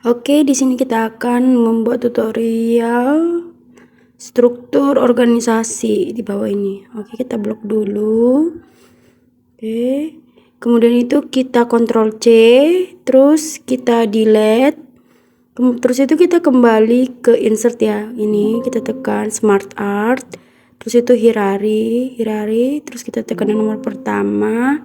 Oke, di sini kita akan membuat tutorial struktur organisasi di bawah ini. Oke, kita blok dulu. Oke. Kemudian itu kita Ctrl C, terus kita delete. Terus itu kita kembali ke insert ya. Ini kita tekan Smart Art. Terus itu Hirari, terus kita tekan nomor pertama.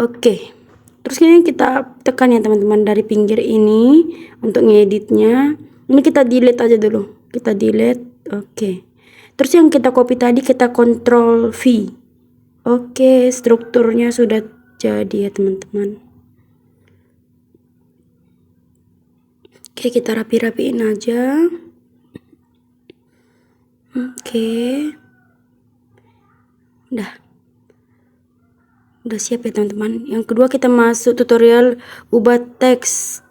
Oke. Terus ini kita tekan ya teman-teman dari pinggir ini untuk ngeditnya. Ini kita delete aja dulu. Kita delete. Oke. Terus yang kita copy tadi kita Ctrl V. Oke, strukturnya sudah jadi ya teman-teman. Oke, kita rapi-rapiin aja. Oke. Udah siap ya teman-teman. Yang kedua kita masuk tutorial ubah teks.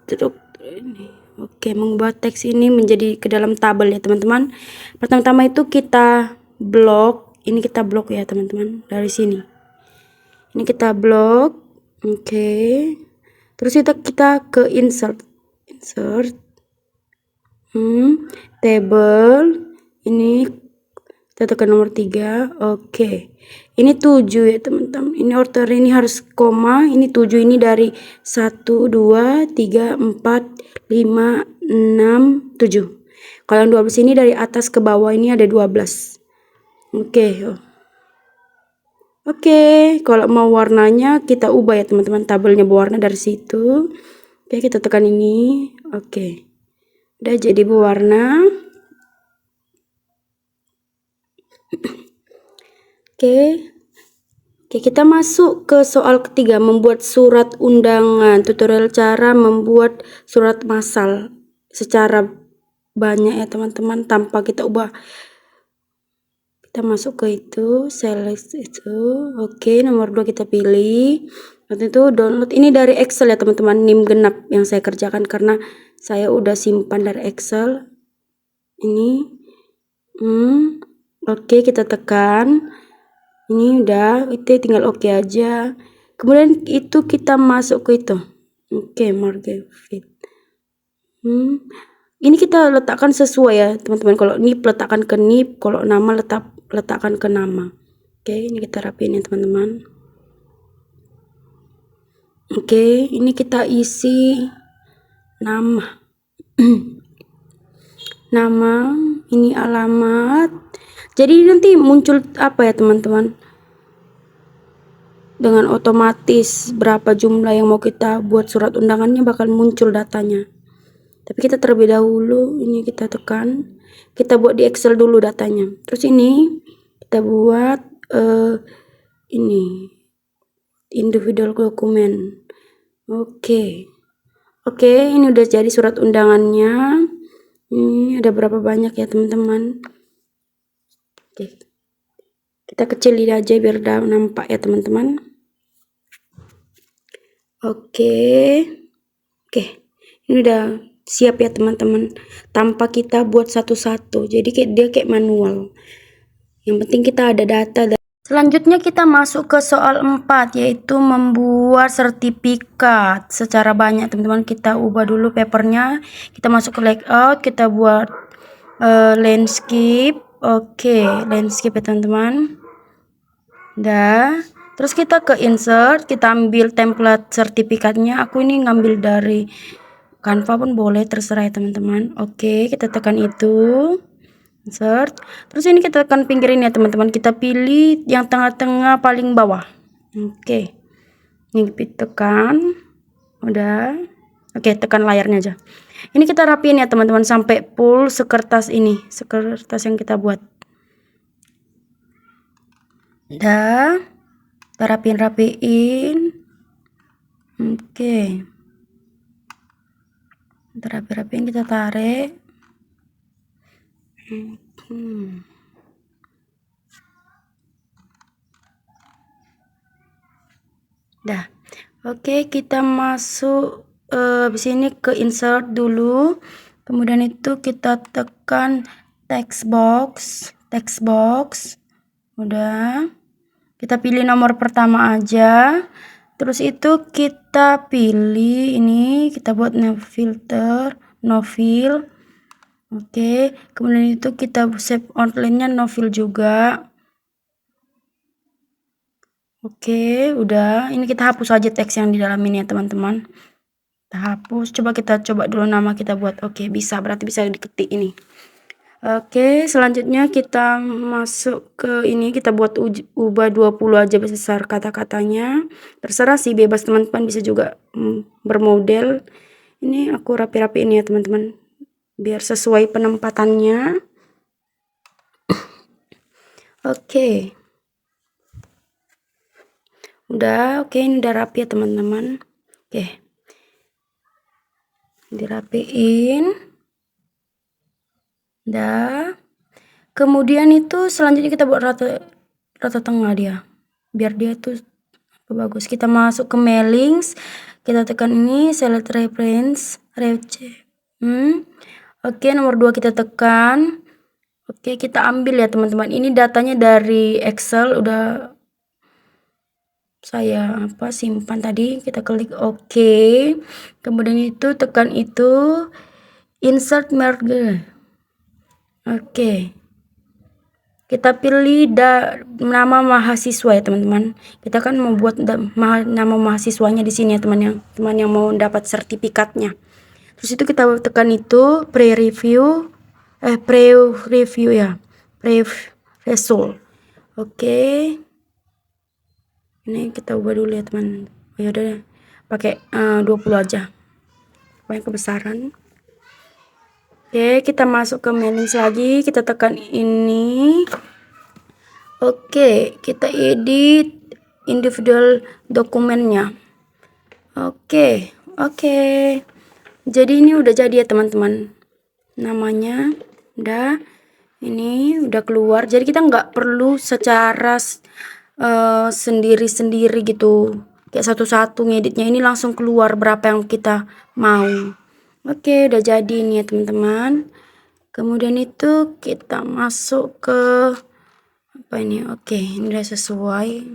Oke, mengubah teks ini menjadi ke dalam tabel ya teman-teman. Pertama-tama itu kita blok. Ini kita blok ya teman-teman dari sini. Ini kita blok. Oke. Terus kita ke insert. Table. Ini kita tekan nomor 3. Oke. Ini 7 ya teman-teman. Ini order ini harus koma. Ini 7 ini dari 1, 2, 3, 4, 5, 6, 7. Kalau yang 12 ini dari atas ke bawah ini ada 12. Oke. Oke. Kalau mau warnanya kita ubah ya teman-teman. Tabelnya berwarna dari situ. Oke, kita tekan ini. Oke. Udah jadi berwarna. Oke, kita masuk ke soal ketiga, membuat surat undangan. Tutorial cara membuat surat massal secara banyak ya teman-teman, tanpa kita ubah. Kita masuk ke itu, select itu. Oke, nomor 2 kita pilih. Waktu itu download ini dari Excel ya teman-teman, NIM genap yang saya kerjakan karena saya udah simpan dari Excel. Ini. Oke, kita tekan. Ini udah, itu tinggal oke aja. Kemudian itu kita masuk ke itu. Oke, market fit. Ini kita letakkan sesuai ya, teman-teman. Kalau NIP letakkan ke NIP, kalau nama letakkan ke nama. Oke, ini kita rapiin ya, teman-teman. Oke, ini kita isi nama. Nama, ini alamat. Jadi nanti muncul apa ya, teman-teman? Dengan otomatis berapa jumlah yang mau kita buat surat undangannya bakal muncul datanya. Tapi kita terlebih dahulu ini kita tekan, kita buat di Excel dulu datanya. Terus ini kita buat ini individual dokumen. Oke, ini udah jadi surat undangannya. Ini ada berapa banyak ya teman-teman? Oke, kita kecilin aja biar nampak ya teman-teman. Oke, ini udah siap ya teman-teman, tanpa kita buat satu-satu, jadi dia kayak manual. Yang penting kita ada data. Selanjutnya kita masuk ke soal 4, yaitu membuat sertifikat secara banyak teman-teman. Kita ubah dulu papernya, kita masuk ke layout, kita buat landscape. Oke, landscape ya teman-teman. Udah. Terus kita ke insert, kita ambil template sertifikatnya. Aku ini ngambil dari Canva pun boleh, terserah ya teman-teman. Oke, kita tekan itu. Insert. Terus ini kita tekan pinggir ini ya teman-teman. Kita pilih yang tengah-tengah paling bawah. Oke. Ini tekan. Udah. Oke, tekan layarnya aja. Ini kita rapiin ya teman-teman sampai full sekertas ini. Sekertas yang kita buat. Udah. Kita rapiin. Oke. Kita rapiin, kita tarik. Dah. Oke, kita masuk habis ini ke insert dulu. Kemudian itu kita tekan text box. Udah. Kita pilih nomor pertama aja. Terus itu kita pilih ini, kita buat filter no fill. Oke, kemudian itu kita save outline-nya no fill juga. Oke, udah. Ini kita hapus aja teks yang di dalam ini ya teman-teman. Kita hapus. Coba kita coba dulu nama kita buat. Oke, bisa. Berarti bisa diketik ini. Oke, selanjutnya kita masuk ke ini, kita buat ubah 20 aja besar kata-katanya. Terserah sih, bebas teman-teman, bisa juga bermodel. Ini aku rapi-rapiin ya teman-teman, biar sesuai penempatannya. Oke. Udah, oke, ini udah rapi ya teman-teman. Oke. Dirapiin. Dah. Kemudian itu selanjutnya kita buat rata tengah dia, biar dia tuh bagus. Kita masuk ke mailings, kita tekan ini select reference oke, nomor 2 kita tekan. Oke, kita ambil ya teman-teman, ini datanya dari Excel, udah saya simpan tadi. Kita klik oke, kemudian itu tekan itu insert merge. Oke, kita pilih nama mahasiswa ya teman-teman. Kita kan mau buat nama mahasiswanya di sini ya teman yang mau dapat sertifikatnya. Terus itu kita tekan itu pre-review ya, pre-result. Oke, ini kita ubah dulu ya teman. Ya udah, pakai 20 aja, pakai kebesaran. Oke, kita masuk ke mailings lagi, kita tekan ini. Oke, kita edit individual dokumennya. Oke. Jadi ini udah jadi ya teman-teman. Namanya udah, ini udah keluar. Jadi kita nggak perlu secara sendiri-sendiri gitu, kayak satu-satu ngeditnya. Ini langsung keluar berapa yang kita mau. Oke, udah jadi nih ya teman-teman. Kemudian itu kita masuk ke apa ini. Oke, ini udah sesuai.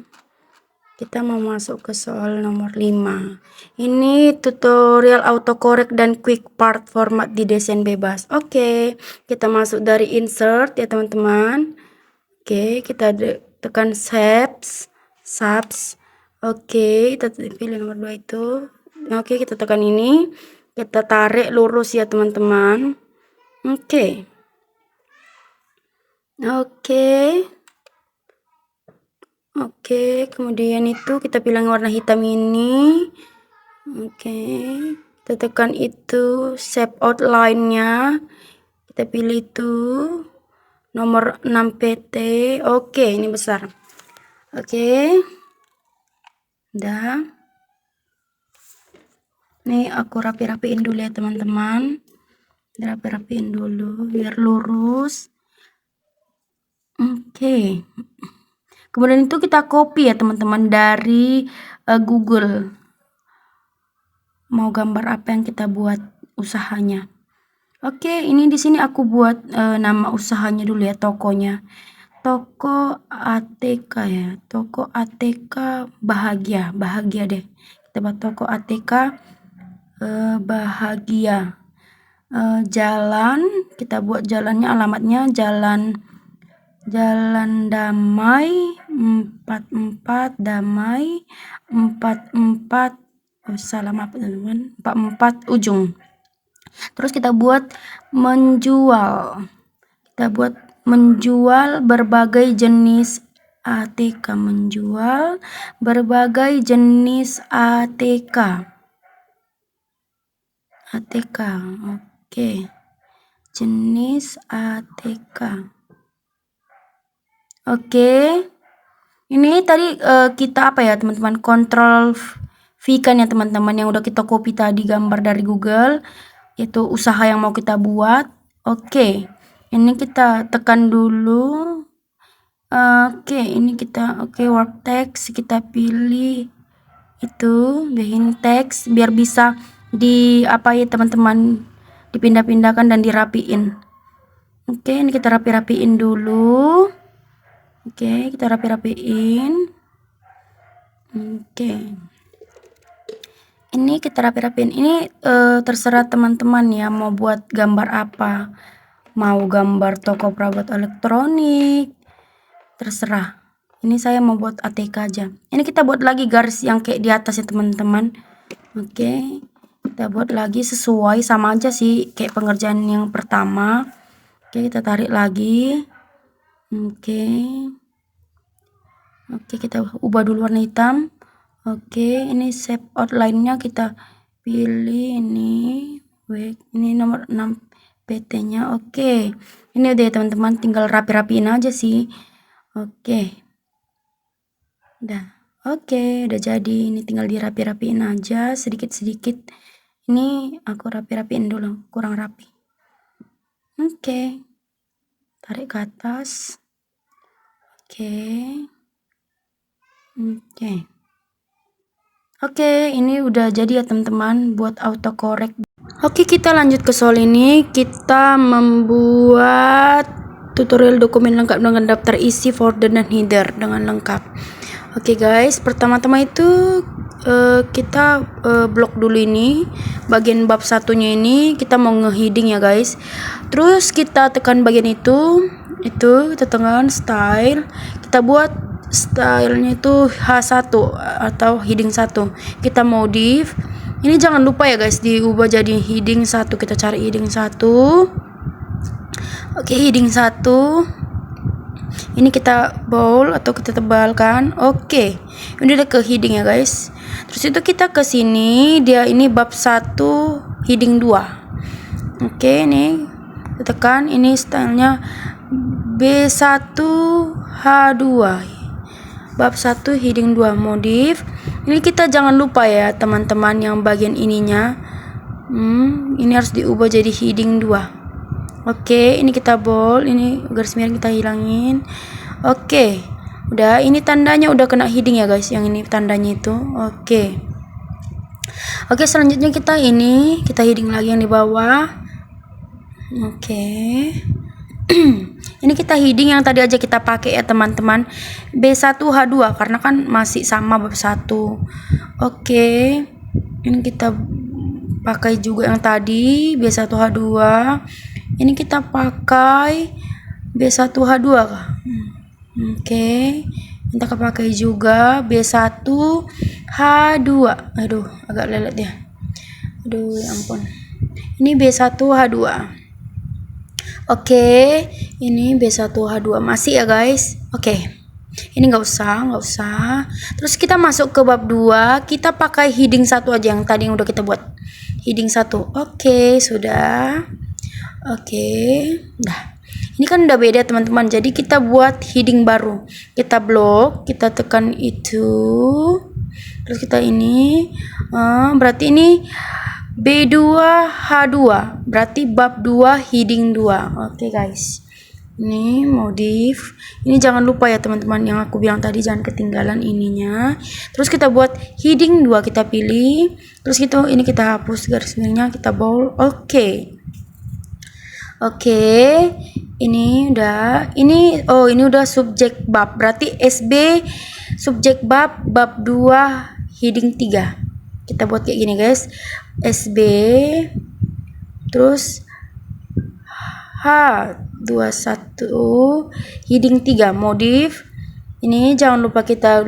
Kita mau masuk ke soal nomor 5. Ini tutorial autocorrect dan quick part format di desain bebas. Oke, kita masuk dari insert ya teman-teman. Oke, kita tekan shapes. Oke, kita pilih nomor 2 itu. Oke, kita tekan ini. Kita tarik lurus ya teman-teman. Oke, kemudian itu kita pilih warna hitam ini. Oke, kita tekan itu shape outline-nya. Kita pilih itu nomor 6 PT. Oke, ini besar. Oke. Udah. Nih aku rapi-rapiin dulu ya teman-teman. Rapi-rapiin dulu biar lurus. Oke. Kemudian itu kita copy ya teman-teman dari Google. Mau gambar apa yang kita buat usahanya. Oke, ini di sini aku buat nama usahanya dulu ya, tokonya. Toko ATK ya. Toko ATK Bahagia deh. Kita buat toko ATK Bahagia. Jalan, kita buat jalannya, alamatnya Jalan Damai 44 Damai 44 teman-teman, 44 ujung. Terus kita buat menjual. Kita buat menjual berbagai jenis ATK, menjual berbagai jenis ATK. Oke. Jenis ATK. Oke. Ini tadi kita apa ya teman-teman, kontrol V kan ya teman-teman, yang udah kita copy tadi gambar dari Google, itu usaha yang mau kita buat. Oke. Ini kita tekan dulu. Oke, ini kita word text, kita pilih itu begini teks biar bisa teman-teman, dipindah-pindahkan dan dirapiin. Oke, ini kita rapi-rapiin dulu. Oke, kita rapi-rapiin. Oke. Ini kita rapi-rapiin. Ini terserah teman-teman ya mau buat gambar apa. Mau gambar toko perabot elektronik, terserah. Ini saya mau buat ATK aja. Ini kita buat lagi garis yang kayak di atas ya teman-teman. Oke, kita buat lagi sesuai, sama aja sih kayak pengerjaan yang pertama. Oke, kita tarik lagi. Oke, kita ubah dulu warna hitam. Oke, ini shape outline-nya kita pilih ini. Ini nomor 6 PT-nya. Oke, ini udah ya teman-teman, tinggal rapi-rapiin aja sih. Oke, udah. Oke, udah jadi. Ini tinggal dirapi-rapiin aja sedikit-sedikit. Ini aku rapi-rapiin dulu, kurang rapi. Oke, tarik ke atas. Oke, ini udah jadi ya teman-teman buat autocorrect. Oke, kita lanjut ke soal ini. Kita membuat tutorial dokumen lengkap dengan daftar isi, folder, dan header dengan lengkap. Oke guys, pertama-tama itu kita blok dulu ini bagian bab satunya. Ini kita mau nge-heading ya guys. Terus kita tekan bagian itu kita tekan style, kita buat stylenya itu H1 atau heading 1. Kita modif. Ini jangan lupa ya guys, diubah jadi heading 1. Kita cari heading 1. Oke, heading 1. Ini kita bold atau kita tebalkan. Oke, ini udah ke heading ya guys. Terus itu kita ke sini, dia ini bab 1 heading 2. Oke, ini tekan, ini stylenya B1H2, bab 1 heading 2 modif. Ini kita jangan lupa ya teman-teman, yang bagian ininya ini harus diubah jadi heading 2. Oke, ini kita bold, ini garis miring kita hilangin. Oke, udah, ini tandanya udah kena heading ya guys, yang ini tandanya itu. Oke, selanjutnya kita heading lagi yang di bawah. Oke. Ini kita heading yang tadi aja kita pakai ya teman-teman, B1H2 karena kan masih sama bab 1. Oke, ini kita pakai juga yang tadi B1H2. Ini kita pakai B1H2 kah? Oke, kita pakai juga B1H2. Aduh, agak lelet ya. Aduh, ya ampun. Ini B1H2. Oke, ini B1H2 masih ya guys. Oke, ini nggak usah. Terus kita masuk ke bab 2, kita pakai heading 1 aja yang tadi yang udah kita buat. Heading 1. Oke, sudah. Oke, nah ini kan udah beda teman-teman, jadi kita buat heading baru. Kita blok, kita tekan itu, terus kita ini berarti ini B2H2, berarti bab 2 heading 2. Oke guys, ini modif. Ini jangan lupa ya teman-teman, yang aku bilang tadi jangan ketinggalan ininya. Terus kita buat heading 2, kita pilih, terus ini kita hapus garis miringnya, kita bold. Oke, ini udah. Ini udah subjek bab, berarti SB subjek bab 2 heading 3. Kita buat kayak gini guys, SB terus H21 heading 3 modif. Ini jangan lupa kita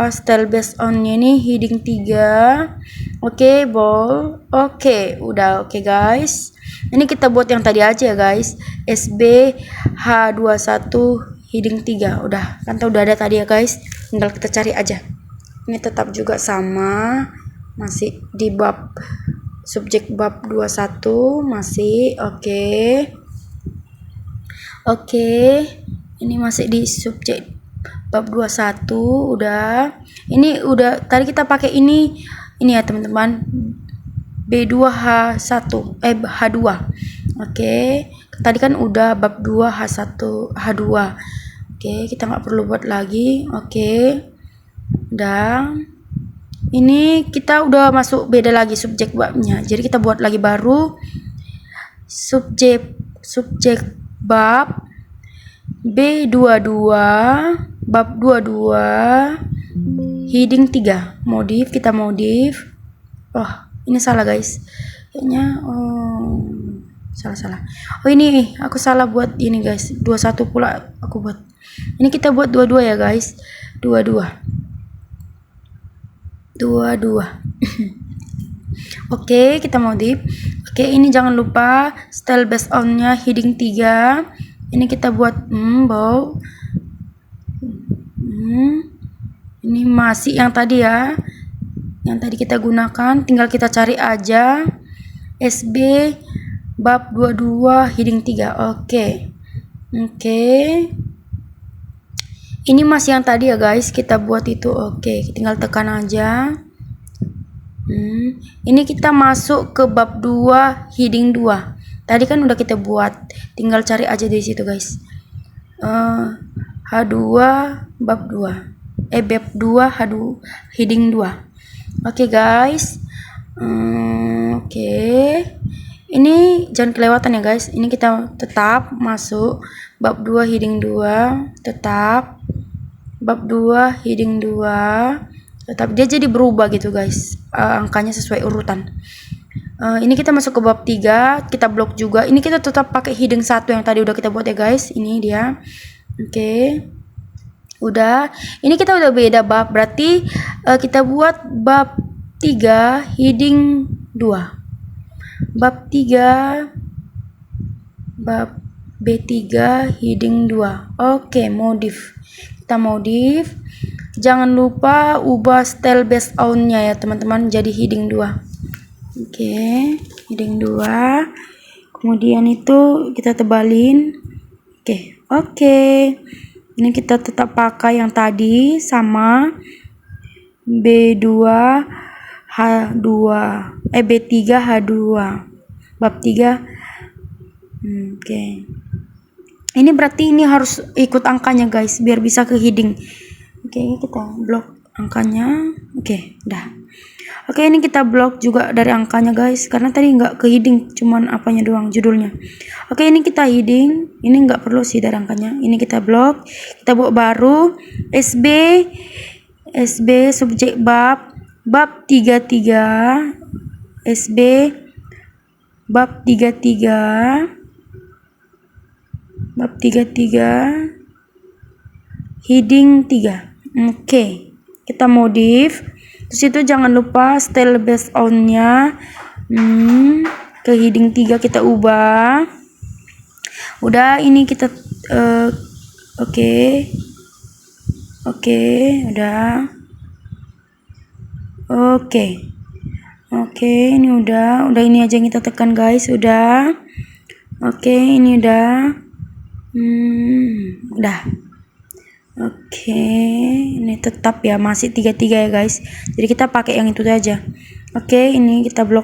style based on-nya ini heading 3. Oke, bold. Oke, udah. Oke guys, ini kita buat yang tadi aja ya guys, SB H21 heading 3. Udah kan, udah ada tadi ya guys, tinggal kita cari aja. Ini tetap juga sama, masih di bab subjek bab 21 masih. Oke, ini masih di subjek bab 21. Udah, ini udah tadi kita pakai ini ya teman-teman, B2H1 H2. Oke, tadi kan udah bab 2 H1 H2. Oke, kita nggak perlu buat lagi. Oke, udah. Ini kita udah masuk beda lagi subjek babnya, jadi kita buat lagi baru subjek bab B22 bab 22 heading 3 modif. Kita modif. Oh, ini salah guys. Kayaknya salah. Oh, ini aku salah buat ini guys. 21 pula aku buat. Ini kita buat 22 ya guys. 22. Oke, kita modif. Oke, ini jangan lupa style based on-nya heading 3. Ini kita buat bow. Ini masih yang tadi ya. Yang tadi kita gunakan, tinggal kita cari aja SB bab 22 heading 3. Oke. Ini masih yang tadi ya guys, kita buat itu. Oke, tinggal tekan aja. Ini kita masuk ke bab 2 heading 2. Tadi kan udah kita buat, tinggal cari aja di situ guys. H2 bab 2. Bab 2 H2 heading 2. Oke guys. Oke. Ini jangan kelewatan ya guys. Ini kita tetap masuk bab 2 heading 2, tetap bab 2 heading 2. Tetap dia jadi berubah gitu guys, angkanya sesuai urutan. Ini kita masuk ke bab 3, kita blok juga. Ini kita tetap pakai heading 1 yang tadi udah kita buat ya guys. Ini dia. Oke. Udah. Ini kita udah beda bab, berarti kita buat bab 3 heading 2. Bab 3 bab B3 heading 2. Oke, modif. Kita modif. Jangan lupa ubah style based on-nya ya teman-teman, jadi heading 2. Oke, heading 2. Kemudian itu kita tebalin. Oke. Ini kita tetap pakai yang tadi sama B2 H2 B3 H2 bab 3. Oke. Ini berarti ini harus ikut angkanya guys biar bisa ke heading. Oke, kita blok angkanya. Oke, udah. Oke, ini kita blok juga dari angkanya guys, karena tadi nggak ke heading, cuman apanya doang, judulnya. Oke, ini kita heading, ini nggak perlu sih dari angkanya. Ini kita blok, kita buat baru SB subjek bab 33 SB bab 33 heading 3. Oke, kita modif. Terus itu jangan lupa style based on-nya ke heading 3 kita ubah. Udah, ini kita oke, udah. Oke, ini udah ini aja yang kita tekan guys, udah. Oke, ini udah. Udah. Oke, ini tetap ya masih 33 ya guys. Jadi kita pakai yang itu aja. Oke, ini kita blok.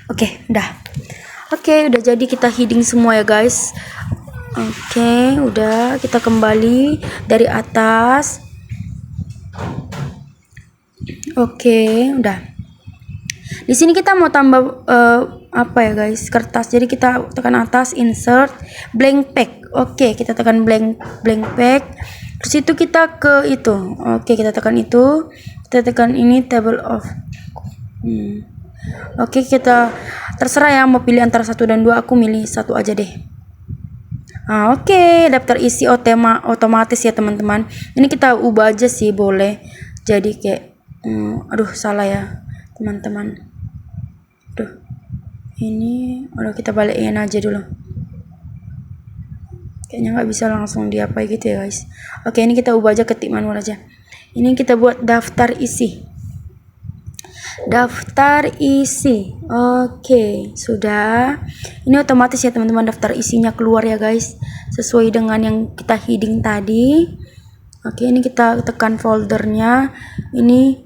Oke, udah. Oke, udah jadi kita heading semua ya guys. Oke, udah, kita kembali dari atas. Oke, udah. Di sini kita mau tambah apa ya guys, kertas. Jadi kita tekan atas, insert, blank pack. Oke, kita tekan blank pack. Terus itu kita ke itu. Oke, kita tekan itu. Kita tekan ini table of. Oke, kita terserah ya mau pilih antara 1 dan 2. Aku milih 1 aja deh. Oke, daftar isi otomatis ya teman-teman. Ini kita ubah aja sih, boleh. Jadi kayak aduh salah ya teman-teman. Ini udah, kita balikin aja dulu. Kayaknya nggak bisa langsung diapain gitu ya guys. Oke, ini kita ubah aja, ketik manual aja. Ini kita buat daftar isi. Oke, sudah. Ini otomatis ya teman-teman, daftar isinya keluar ya guys, sesuai dengan yang kita heading tadi. Oke, ini kita tekan foldernya. Ini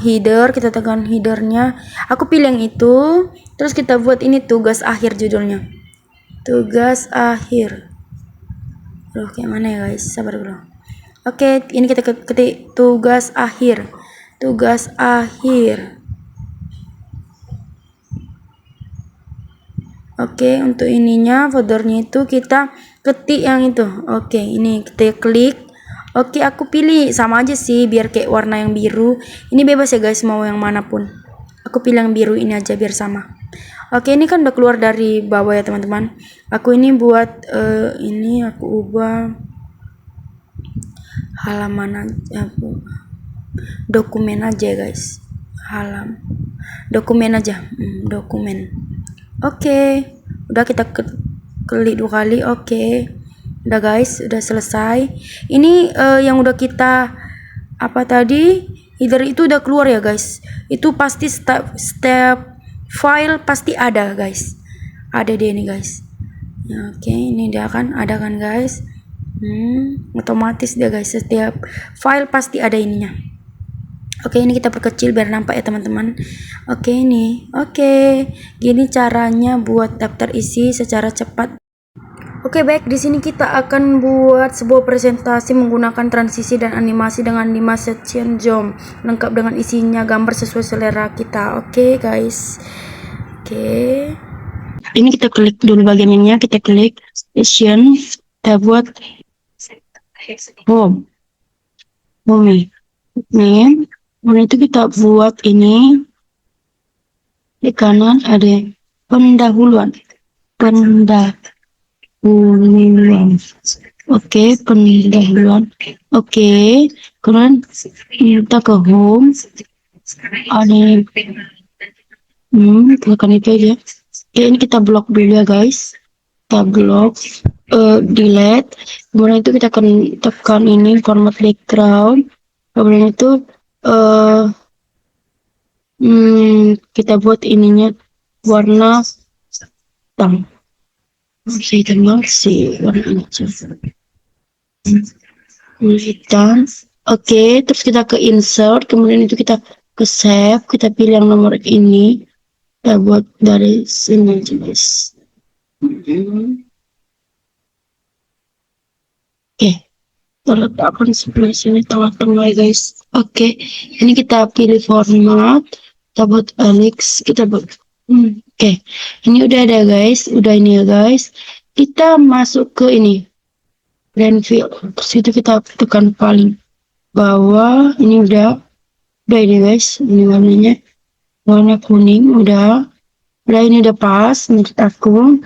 header, kita tekan headernya. Aku pilih yang itu. Terus kita buat ini tugas akhir judulnya. Tugas akhir. Aduh, kayak mana ya guys? Sabar dulu. Oke, ini kita ketik tugas akhir. Oke, untuk ininya foldernya itu kita ketik yang itu. Oke, ini kita klik. Oke, aku pilih sama aja sih biar kayak warna yang biru. Ini bebas ya guys, mau yang manapun. Aku pilih yang biru ini aja biar sama. Oke, ini kan udah keluar dari bawah ya teman-teman. Aku ini buat ini aku ubah halaman aja, dokumen aja guys. Dokumen aja, dokumen. Oke, udah kita klik 2 kali. Oke. Udah guys, udah selesai. Ini yang udah kita apa tadi? Header itu udah keluar ya guys. Itu pasti step file pasti ada guys. Ada dia nih guys. Ya, oke, ini dia kan ada kan guys. Otomatis dia guys, setiap file pasti ada ininya. Oke, ini kita perkecil biar nampak ya teman-teman. Oke, ini. Oke. Gini caranya buat daftar isi secara cepat. Oke, baik, di sini kita akan buat sebuah presentasi menggunakan transisi dan animasi dengan 5 section zoom lengkap dengan isinya gambar sesuai selera kita. Oke, guys. Oke. Ini kita klik dulu bagian ini, kita klik section, kita buat home. Nih. Kemudian itu kita buat ini di kanan ada pendahuluan. Oke, pendahuluan. Oke, kemudian kita ke home. Ada tekan itu aja. Oke, ini kita blok dulu ya guys. Kita blok delete. Kemudian itu kita akan tekan ini format background. Kemudian itu kita buat ininya warna hitam. Saya tambah si warna hitam. Oke, terus kita ke insert, kemudian itu kita ke save, kita pilih yang nomor ini, kita buat dari sini aja guys. Oke, kita letakkan sebelah sini tengah-tengah guys. Oke, ini kita pilih format, kita buat Alex, kita buat oke, ini udah ada guys, udah ini ya guys. Kita masuk ke ini brand fill, terus itu kita tekan paling bawah. Ini udah ini guys, ini warnanya warna kuning, udah ini udah pas menurut aku.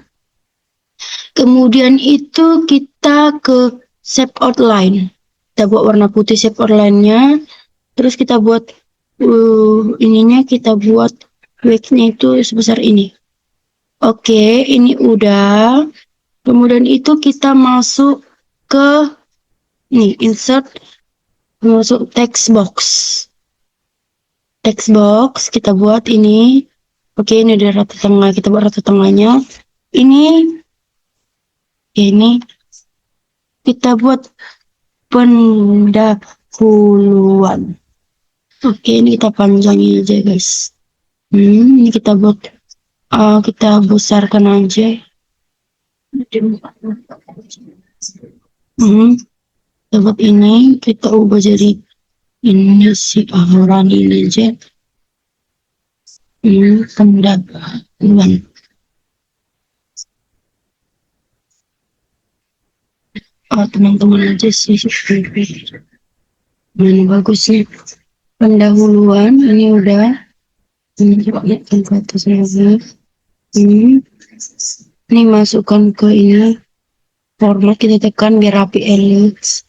Kemudian itu kita ke shape outline, kita buat warna putih shape outline-nya, terus kita buat ininya, kita buat width-nya itu sebesar ini. Oke, ini udah. Kemudian itu kita masuk ke nih insert, masuk text box, kita buat ini. Oke, ini udah rata tengah, kita buat rata tengahnya. Ini kita buat pendahuluan. Oke, ini kita panjangin aja guys. Ini kita buat kita besarkan aja. Kita buat ini, kita ubah jadi ini si orang ini aja. Pendahuluan. Teman-teman aja sih. Mana bagus sih pendahuluan. Ini udah. Ini coba lihat ke atas lagi. Ini masukkan ke ini format, kita tekan biar rapi Alex.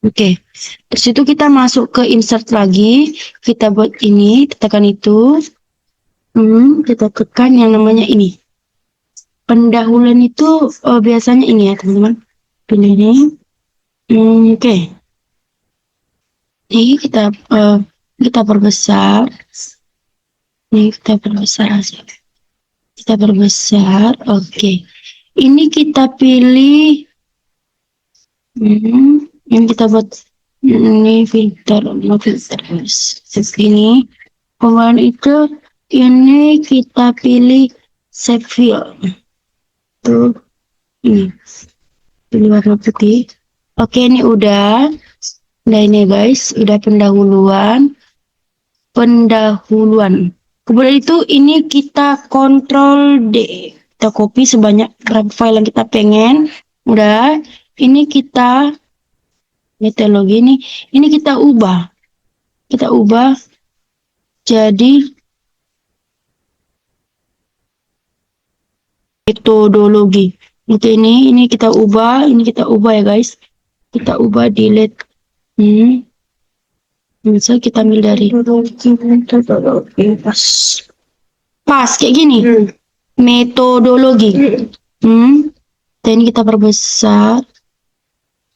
Oke, terus itu kita masuk ke insert lagi, kita buat ini, tekan itu, kita tekan yang namanya ini. Pendahuluan itu biasanya ini ya teman-teman, pilih ini. Oke, ini kita perbesar. Ini kita perbesar aja. Kita perbesar, oke. Ini kita pilih, yang kita buat ini filter, seperti ini. Kemudian itu ini kita pilih save fill. Tuh, ini pilih warna putih. Oke, ini udah ini guys, udah pendahuluan. Kemudian itu ini kita Ctrl D, kita copy sebanyak berapa file yang kita pengen. Udah, ini kita Metodologi ini kita ubah jadi metodologi. Oke, ini kita ubah ya guys. Kita ubah delete. Bisa kita ambil dari pas kayak gini. Metodologi. Dan ini kita perbesar.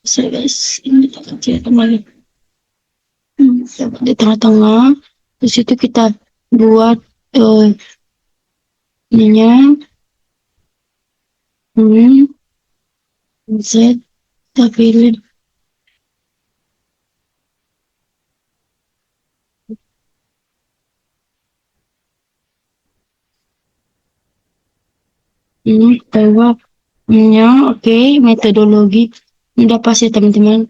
Guys, ini kita kecilkan lagi. Di tengah-tengah. Terus itu kita buat ininya. Z, kita pilih. Ini bahwa oke, metodologi udah pas ya teman-teman.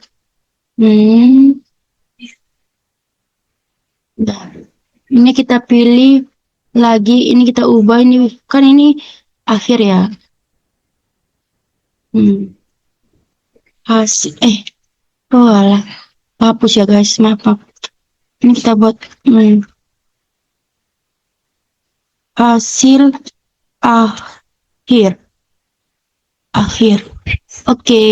Udah. Ini kita pilih lagi, ini kita ubah, ini kan ini akhir ya. Hasil oh alah, hapus ya guys, maaf. Ini kita buat hasil akhir. Oke.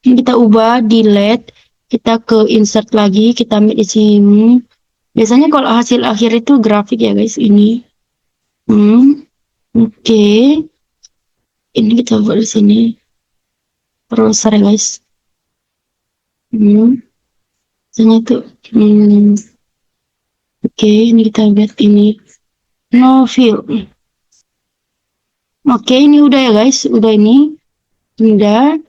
Ini kita ubah, delete, kita ke insert lagi, kita ambil di sini. Biasanya kalau hasil akhir itu grafik ya guys, ini. Oke. Ini kita buat di sini. Perbesar ya guys. Biasanya itu oke, ini kita lihat ini. No fill. Oke, ini udah ya guys, udah ini. Udah.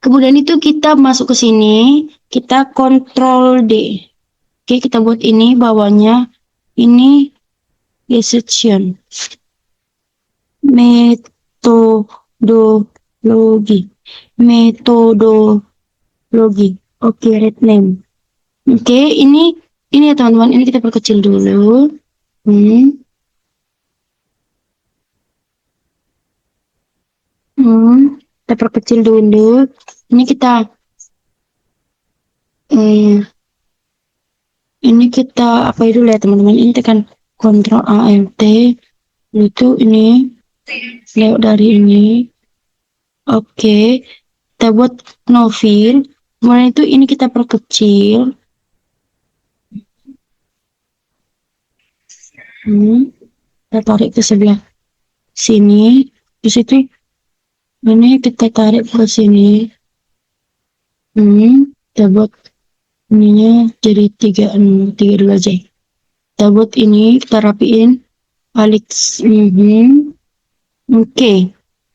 Kemudian itu kita masuk ke sini, kita Ctrl D. Oke, kita buat ini bawahnya. Ini decision. Metodologi. Oke, red name. Oke, ini ya teman-teman, ini kita perkecil dulu. Kita perkecil dulu. Ini kita apa dulu ya teman-teman. Ini tekan Ctrl Alt. Itu ini layout dari ini. Oke, kita buat no fill. Kemudian itu ini kita perkecil. Kita tarik ke sebelah sini. Terus itu ini kita tarik ke sini. Kita buat ininya jadi 32 aja. Kita buat ini, kita rapiin. Alex. Oke.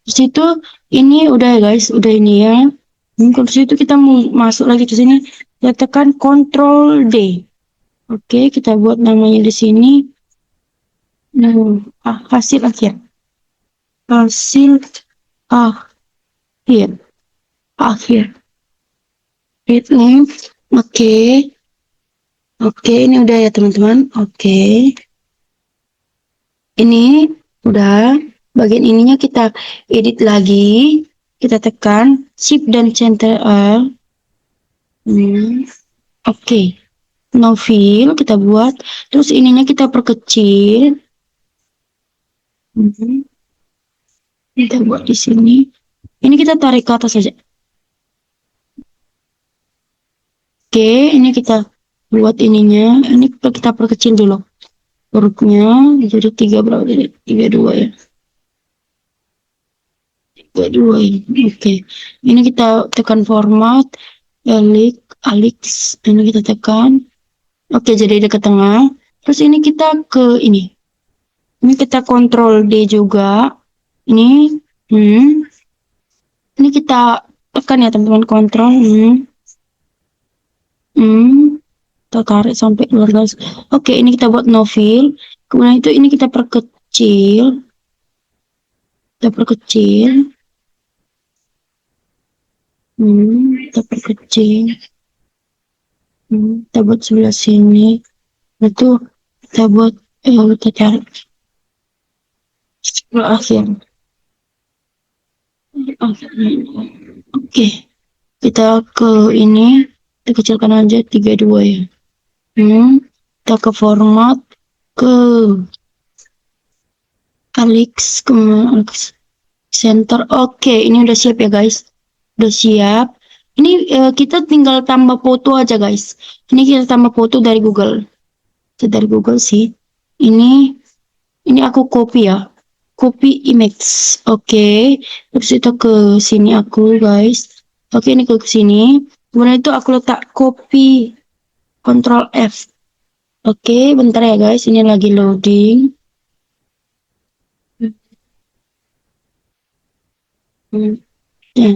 Terus itu ini udah ya guys, udah ini ya. Terus itu kita mau masuk lagi ke sini, kita tekan Ctrl D. Oke, kita buat namanya di sini. Hasil akhir. Read name. Oke, ini udah ya teman-teman. Oke. Ini udah. Bagian ininya kita edit lagi. Kita tekan Shift dan Ctrl. Oke. No fill kita buat. Terus ininya kita perkecil. Kita buat di sini. Ini kita tarik ke atas saja. Oke, ini kita buat ininya. Ini kita perkecil dulu. Hurufnya jadi 3 berapa jadi 32 ya. 32 ini. Oke. Ini kita tekan format Alex. Ini kita tekan. Oke, jadi dia ke tengah. Terus ini kita ke ini. Ini kita Ctrl D juga. Ini ini kita tekan ya teman-teman, Ctrl. Kita tarik sampai luar guys. Oke, ini kita buat no fill. Kemudian itu ini kita perkecil. Kita perkecil. Kita buat sebelah sini. Itu kita buat kita cari sebelah akhir. Oke. Kita ke ini, kita kecilkan aja 32 ya. Kita ke format, ke Alex, ke center. Oke, ini udah siap ya guys. Udah siap. Ini kita tinggal tambah foto aja guys. Ini kita tambah foto dari Google. Dari Google sih. Ini aku copy ya. Copy image. Oke. Terus itu ke sini aku guys. Oke, ini ke sini. Kemudian itu aku letak copy. Control F. Oke, bentar ya guys. Ini lagi loading. Ya.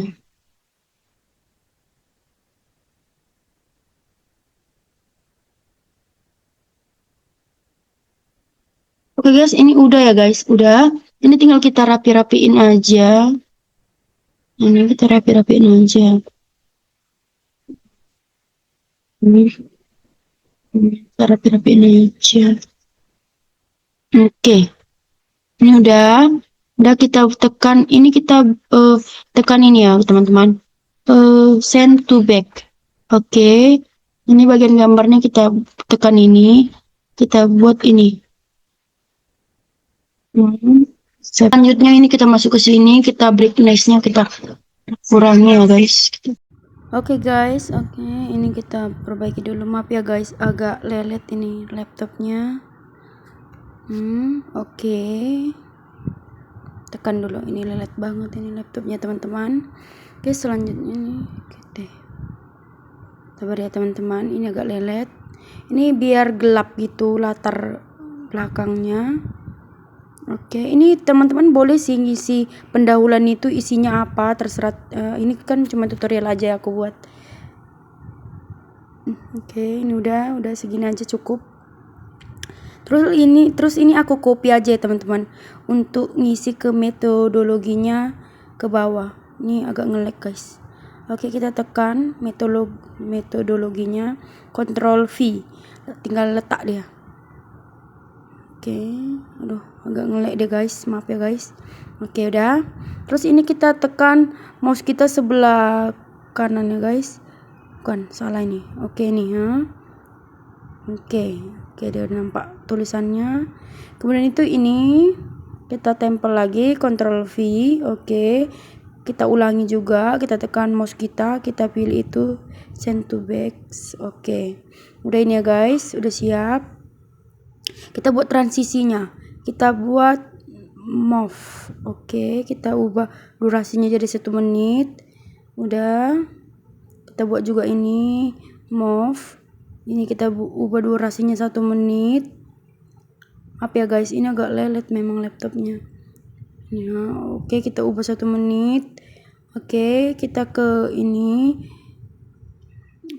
Oke guys, ini udah ya guys. Udah. Ini tinggal kita rapi-rapiin aja. Ini kita rapi-rapiin aja. Kita rapi-rapiin aja. Oke. Ini udah kita tekan. Ini kita tekan ini ya teman-teman. Send to back. Oke. Ini bagian gambarnya kita tekan ini. Kita buat ini. Selanjutnya ini kita masuk ke sini. Kita brightness-nya kita kurangi ya guys. Oke guys, ini kita perbaiki dulu. Maaf ya guys, agak lelet ini laptopnya. Oke. Tekan dulu, ini lelet banget ini laptopnya teman-teman. Oke, selanjutnya nih oke. Sabar ya teman-teman, ini agak lelet. Ini biar gelap gitu latar belakangnya. Oke, ini teman-teman boleh sih ngisi pendahuluan itu isinya apa, terserah. Ini kan cuma tutorial aja aku buat. Oke, ini udah segini aja cukup. Terus ini aku copy aja ya teman-teman untuk ngisi ke metodologinya ke bawah. Ini agak nge-lag guys. Oke, kita tekan metodologinya, Ctrl V, tinggal letak dia. Oke, aduh agak nge-lag deh guys, maaf ya guys. Oke, udah. Terus ini kita tekan mouse kita sebelah kanan ya guys. Bukan, salah ini. Oke nih ya. Oke, dia udah nampak tulisannya. Kemudian itu ini kita tempel lagi, Ctrl V. Oke, kita ulangi juga, kita tekan mouse kita pilih itu send to back. Oke, udah ini ya guys, udah siap. Kita buat transisinya, kita buat move. Oke, kita ubah durasinya jadi 1 menit. Udah, kita buat juga ini move. Ini kita ubah durasinya 1 menit. Apa ya guys, ini agak lelet memang laptopnya ya. Oke, kita ubah 1 menit. Oke, kita ke ini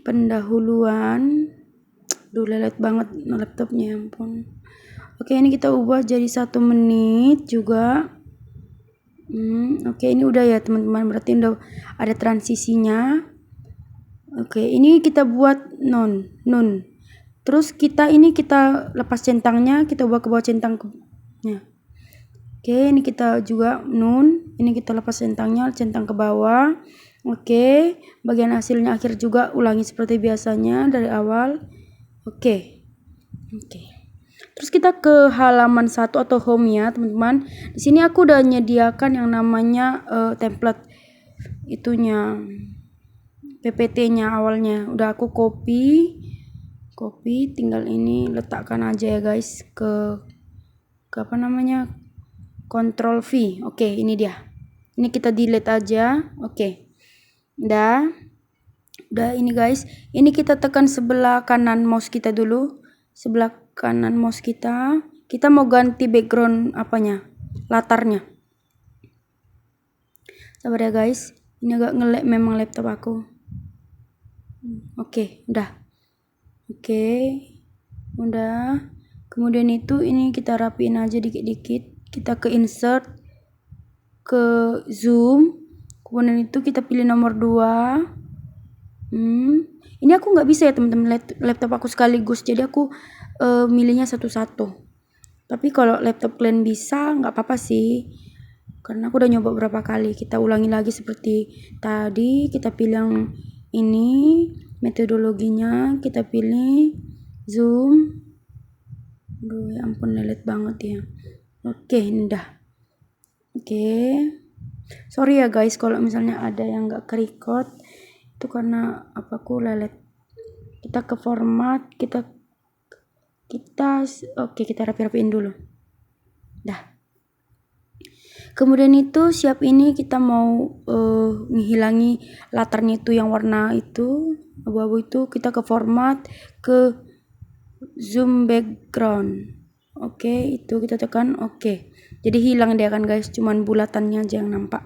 pendahuluan. Lelet banget laptopnya, ampun. Oke, ini kita ubah jadi 1 menit juga. Oke, ini udah ya teman-teman, berarti udah ada transisinya. Oke, ini kita buat nun. Terus kita lepas centangnya, kita ubah ke bawah centangnya. Oke, ini kita juga nun. Ini kita lepas centang ke bawah. Oke, bagian hasilnya akhir juga ulangi seperti biasanya dari awal. Oke. Terus kita ke halaman 1 atau home ya teman-teman. Di sini aku udah menyediakan yang namanya template itunya, PPT-nya awalnya. Udah aku copy, tinggal ini letakkan aja ya guys ke apa namanya, Ctrl V. Oke, ini dia. Ini kita delete aja. Oke. Udah ini guys. Ini kita tekan sebelah kanan mouse kita dulu. Sebelah kanan mouse kita mau ganti background apanya, latarnya. Sabar ya guys, ini agak nge-lag memang laptop aku. Oke, udah. Kemudian itu ini kita rapiin aja dikit-dikit. Kita ke insert, ke zoom, kemudian itu kita pilih nomor 2. Ini aku nggak bisa ya teman-teman, laptop aku sekaligus, jadi aku milihnya satu-satu. Tapi kalau laptop kalian bisa nggak apa-apa sih. karena aku udah nyoba berapa kali. Kita ulangi lagi seperti tadi, kita pilih yang ini, metodologinya kita pilih zoom. Aduh ya ampun, lelet banget ya. Oke, ini dah. Oke, sorry ya guys kalau misalnya ada yang gak ke-record, itu karena aku lelet. Kita ke format, kita oke, kita rapi-rapiin dulu. Dah. Kemudian itu siap, ini kita mau menghilangi latarnya itu yang warna itu abu-abu itu. Kita ke format, ke zoom background. Oke, itu kita tekan oke. Jadi hilang dia kan guys, cuman bulatannya aja yang nampak.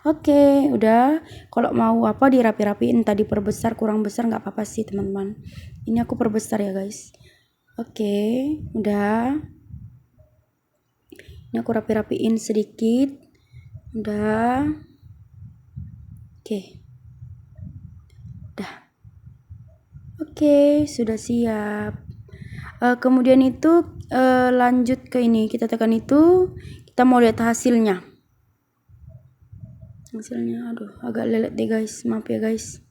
Oke, udah. Kalau mau apa dirapi-rapiin, tadi perbesar kurang besar nggak apa-apa sih teman-teman. Ini aku perbesar ya guys. Oke, udah. Ini aku rapi-rapiin sedikit. Udah. Oke. Udah. Oke, sudah siap. Kemudian itu lanjut ke ini, kita tekan itu, kita mau lihat hasilnya. Aduh agak lelet deh guys, maaf ya guys.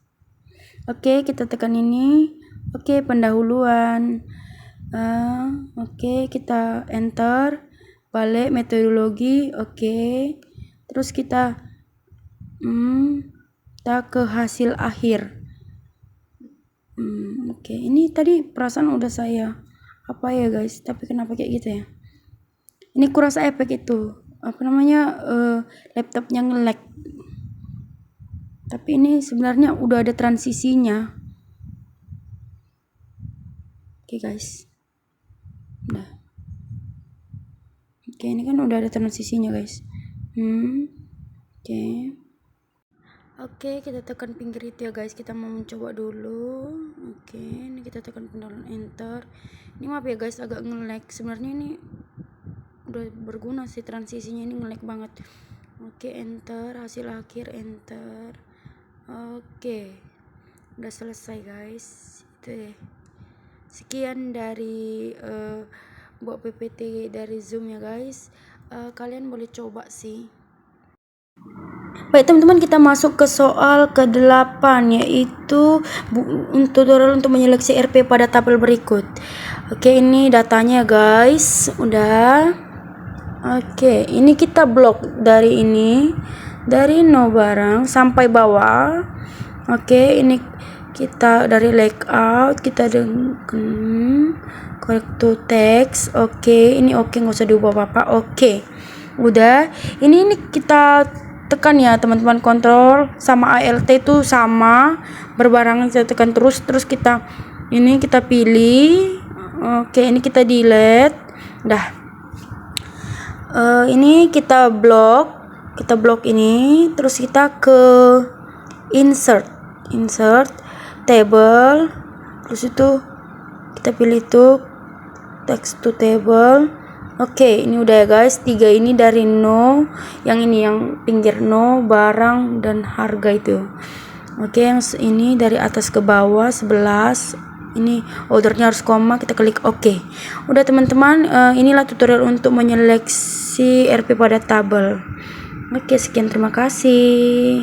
Oke, kita tekan ini. Oke, pendahuluan. Oke, kita enter, balik metodologi. Oke, terus kita ke hasil akhir. Oke, ini tadi perasaan udah saya apa ya guys, tapi kenapa kayak gitu ya? Ini kurasa efek itu laptopnya nge-lag, tapi ini sebenarnya udah ada transisinya. Oke guys, udah. Oke, ini kan udah ada transisinya guys. Oke, kita tekan pinggir itu ya guys, kita mau mencoba dulu. Oke, ini kita tekan pendahuluan enter. Ini maaf ya guys, agak nge-lag. Sebenarnya ini udah berguna sih, transisinya ini nge-lag banget. Oke, enter, hasil akhir enter. Oke, udah selesai guys. Itu deh. Sekian dari buat PPT dari Zoom ya guys. Kalian boleh coba sih. Baik teman-teman, kita masuk ke soal ke-8, yaitu tutorial untuk menyeleksi RP pada tabel berikut. Oke, ini datanya guys, udah. Oke, ini kita blok dari ini, dari no barang sampai bawah. Oke, ini kita dari layout, kita dengan correct to text. Oke, ini oke, nggak usah diubah apa-apa. Oke, udah. Ini kita tekan ya teman-teman, kontrol sama ALT itu sama berbarengan, kita tekan terus kita pilih. Oke, ini kita delete. Dah. Ini kita blok ini, terus kita ke insert table, terus itu kita pilih itu text to table. Oke, ini udah ya guys, 3 ini dari no, yang ini yang pinggir no, barang dan harga itu. Oke, yang ini dari atas ke bawah 11. Ini ordernya harus koma, kita klik oke. Udah teman-teman, inilah tutorial untuk menyeleksi RP pada tabel. Oke, sekian, terima kasih.